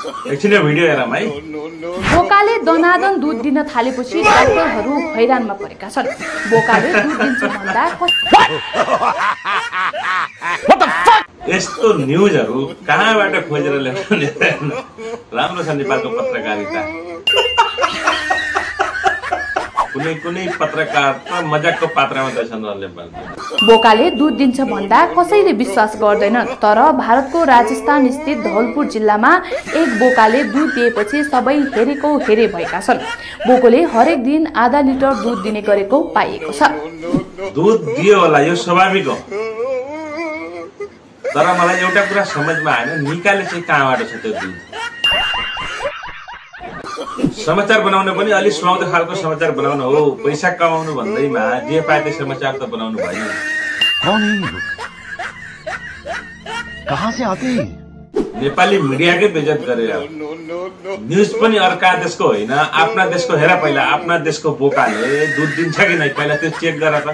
एकछिन भिडियो हेरौँ है। बोकाले दनादन दुध दिन थालेपछि डाक्टरहरू हैरानमा परेका छन्। बोकाले दुध दिन्छ भन्दा यस्तो न्युजहरू कहाँबाट खोजेर ल्याउने? राम्रो छ नेपालको पत्रकारिता। कुनै पत्रकार त मजाकको पात्रमा दैछन् नेपालमा। बोकाले दुध दिन्छ भन्दा कसैले विश्वास गर्दैन, तर भारतको राजस्थान स्थित धौलपुर जिल्लामा एक बोकाले दुध दिएपछि सबै हेरेको हेरे भएका छन्। बोकाले हरेक दिन आधा लिटर दुध दिने गरेको पाइएको छ। दुध दियो होला, यो स्वाभाविक हो, तर मलाई एउटा कुरा समझमा आएन, निकाले चाहिँ कहाँबाट छ त्यो दुध? समाचार बनाउन पनि अलि सुहाउँदो खालको समाचार बनाउनु हो, पैसा कमाउनु भन्दैमा जे पाए त्यो समाचार त बनाउनु भएन। कहाँ से आते? नेपाली मिडियाकै बेइज्जत गरेर न्युज पनि अर्का देशको होइन, आफ्ना देशको हेर। पहिला आफ्ना देशको बोकाले दुध दिन्छ कि नै पहिला त्यो चेक गर त।